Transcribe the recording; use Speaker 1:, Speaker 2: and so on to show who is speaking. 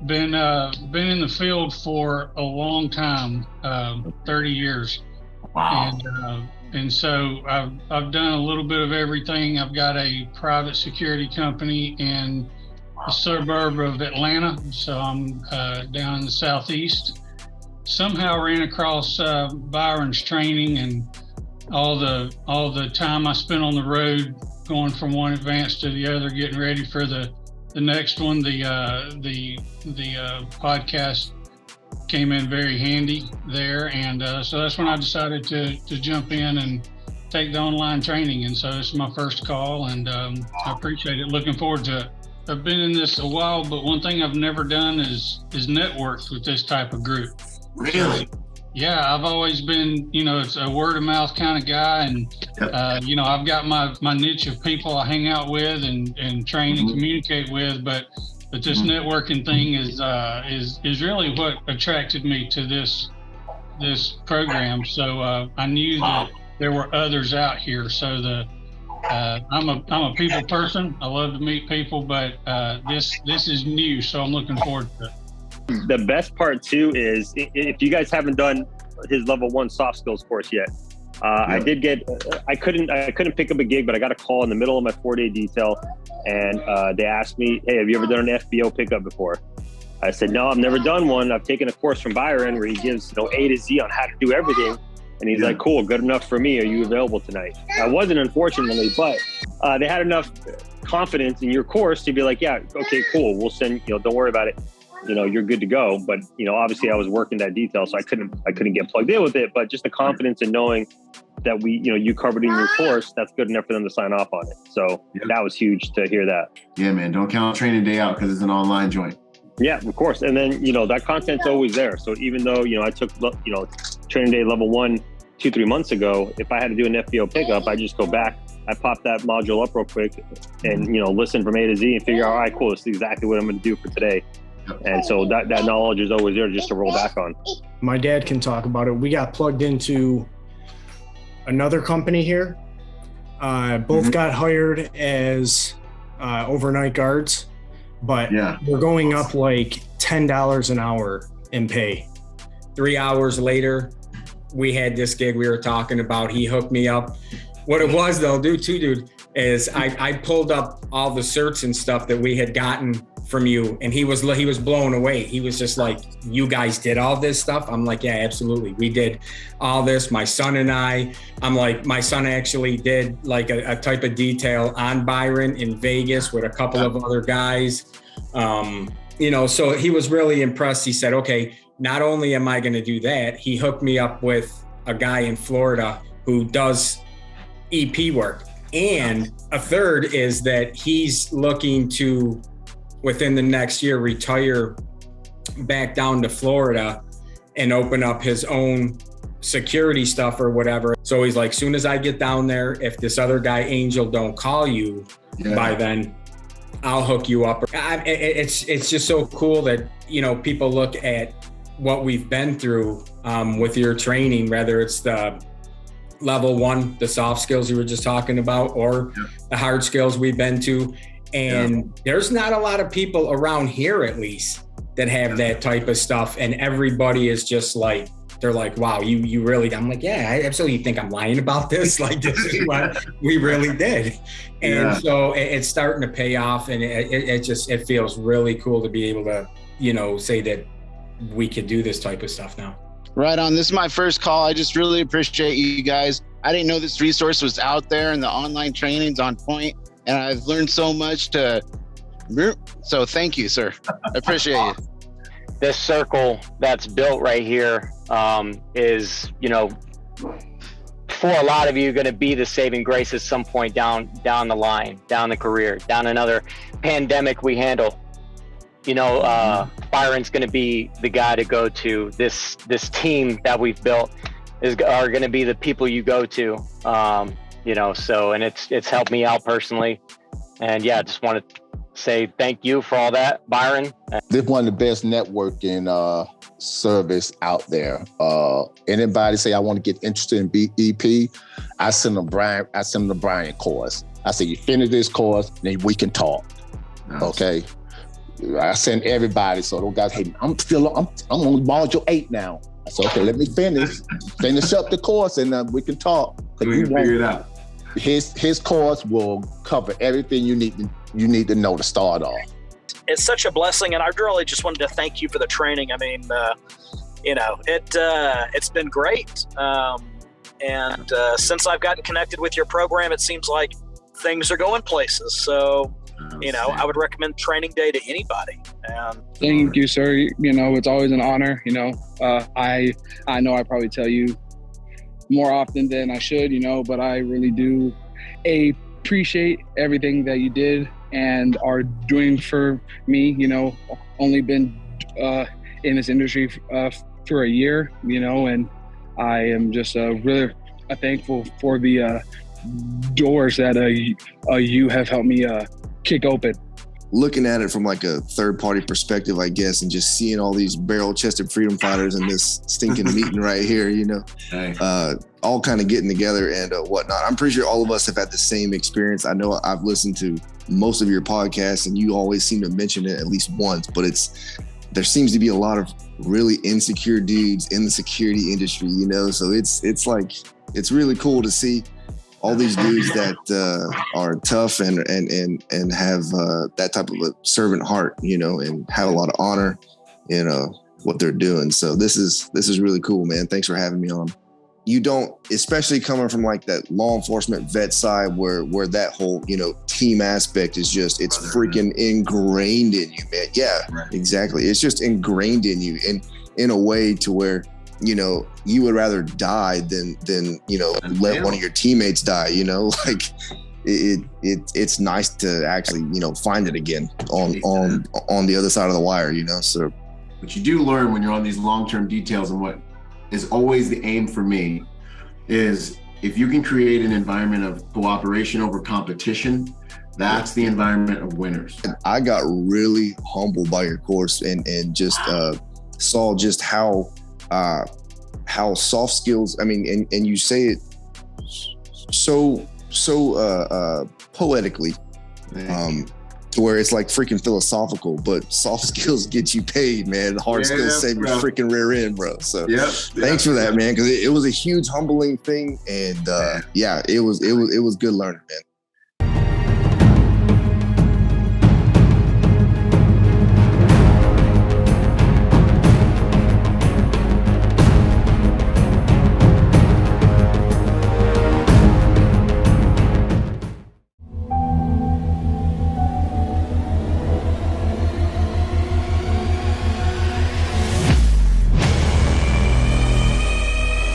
Speaker 1: Been in the field for a long time, 30 years.
Speaker 2: Wow.
Speaker 1: And so I've done a little bit of everything. I've got a private security company in a suburb of Atlanta. So I'm down in the Southeast. Somehow ran across Byron's training and all the time I spent on the road, going from one advance to the other, getting ready for the next one. The podcast came in very handy there, and so that's when I decided to jump in and take the online training. And so this is my first call, and I appreciate it. Looking forward to it. I've been in this a while, but one thing I've never done is networked with this type of group.
Speaker 2: Really?
Speaker 1: Yeah, I've always been, it's a word of mouth kind of guy, and I've got my niche of people I hang out with and train and communicate with, but this networking thing is really what attracted me to this program. So I knew that there were others out here. So I'm a people person. I love to meet people, but this is new, so I'm looking forward to it.
Speaker 3: The best part too is if you guys haven't done his level 1 soft skills course yet, I couldn't pick up a gig, but I got a call in the middle of my 4-day detail, and they asked me, "Hey, have you ever done an FBO pickup before?" I said, "No, I've never done one. I've taken a course from Byron where he gives A to Z on how to do everything." And he's like, "Cool, good enough for me. Are you available tonight?" I wasn't, unfortunately, but they had enough confidence in your course to be like, "Yeah, okay, cool. We'll send, don't worry about it. You're good to go." But, obviously I was working that detail, so I couldn't get plugged in with it, but just the confidence in knowing that you covered in your course, that's good enough for them to sign off on it. So that was huge to hear that.
Speaker 2: Yeah, man. Don't count training day out because it's an online joint.
Speaker 3: Yeah, of course. And then, that content's always there. So even though, I took, training day level 1, 2-3 months ago, if I had to do an FBO pickup, I just go back, I pop that module up real quick and, listen from A to Z and figure out, all right, cool, this is exactly what I'm going to do for today. And so that knowledge is always there just to roll back on.
Speaker 4: My dad can talk about it. We got plugged into another company here. Both got hired as overnight guards, but we're going up like $10 an hour in pay.
Speaker 5: 3 hours later, we had this gig we were talking about. He hooked me up. What it was though, dude, is I pulled up all the certs and stuff that we had gotten from you, and he was blown away. He was just like, "You guys did all this stuff?" I'm like, "Yeah, absolutely. We did all this. My son and I'm like, my son actually did like a type of detail on Byron in Vegas with a couple of other guys. So he was really impressed. He said, okay, not only am I going to do that, he hooked me up with a guy in Florida who does EP work. And a third is that he's looking to, within the next year, retire back down to Florida and open up his own security stuff or whatever. So he's like, soon as I get down there, if this other guy, Angel, don't call you by then, I'll hook you up. It's just so cool that, people look at what we've been through with your training, whether it's the level 1, the soft skills you were just talking about, or the hard skills we've been to. And there's not a lot of people around here, at least, that have that type of stuff. And everybody is just like, they're like, wow, you really, I'm like, yeah, I absolutely think I'm lying about this. Like, this is what we really did. And so it's starting to pay off. And it feels really cool to be able to, say that we could do this type of stuff now.
Speaker 6: Right on. This is my first call. I just really appreciate you guys. I didn't know this resource was out there, and the online training's on point. And I've learned so much so thank you, sir. I appreciate you.
Speaker 7: This circle that's built right here is, for a lot of you, going to be the saving grace at some point down the line, down the career, down another pandemic we handle. Byron's going to be the guy to go to. This team that we've built are going to be the people you go to. And it's helped me out personally. And I just want to say thank you for all that, Byron.
Speaker 8: This is one of the best networking service out there. Anybody say I want to get interested in EP, I send them the Brian course. I say, you finish this course, then we can talk. Nice. Okay. I send everybody. So those guys, hey, I'm only module 8 now. I said, okay, let me finish up the course, and we can talk.
Speaker 2: We can figure it out.
Speaker 8: His course will cover everything you need to know to start off.
Speaker 9: It's such a blessing, and I really just wanted to thank you for the training. I mean, it's been great. And since I've gotten connected with your program, it seems like things are going places. So, I would recommend training day to anybody.
Speaker 10: Thank you, sir. It's always an honor. I know I probably tell you more often than I should, but I really do appreciate everything that you did and are doing for me. Only been in this industry for a year, and I am just really thankful for the doors that you have helped me kick open.
Speaker 11: Looking at it from like a third-party perspective, I guess, and just seeing all these barrel-chested freedom fighters in this stinking meeting right here, all kind of getting together and whatnot. I'm pretty sure all of us have had the same experience. I know I've listened to most of your podcasts, and you always seem to mention it at least once, but there seems to be a lot of really insecure dudes in the security industry, so it's really cool to see all these dudes that are tough and have that type of a servant heart, and have a lot of honor in what they're doing. So this is really cool, man. Thanks for having me on. You don't, especially coming from like that law enforcement vet side where that whole, team aspect is just, it's freaking ingrained in you, man. Yeah, right. Exactly. It's just ingrained in you in a way to where, you would rather die than let one of your teammates die, like it's nice to actually, find it again on the other side of the wire, so.
Speaker 2: But you do learn when you're on these long-term details, and what is always the aim for me is if you can create an environment of cooperation over competition, that's the environment of winners.
Speaker 11: I got really humbled by your course and just saw just how soft skills, I mean, and you say it so poetically, to where it's like freaking philosophical, but soft skills get you paid, man. Hard skills save your freaking rear end, bro. So thanks for that, man, because it was a huge humbling thing, and it was good learning, man.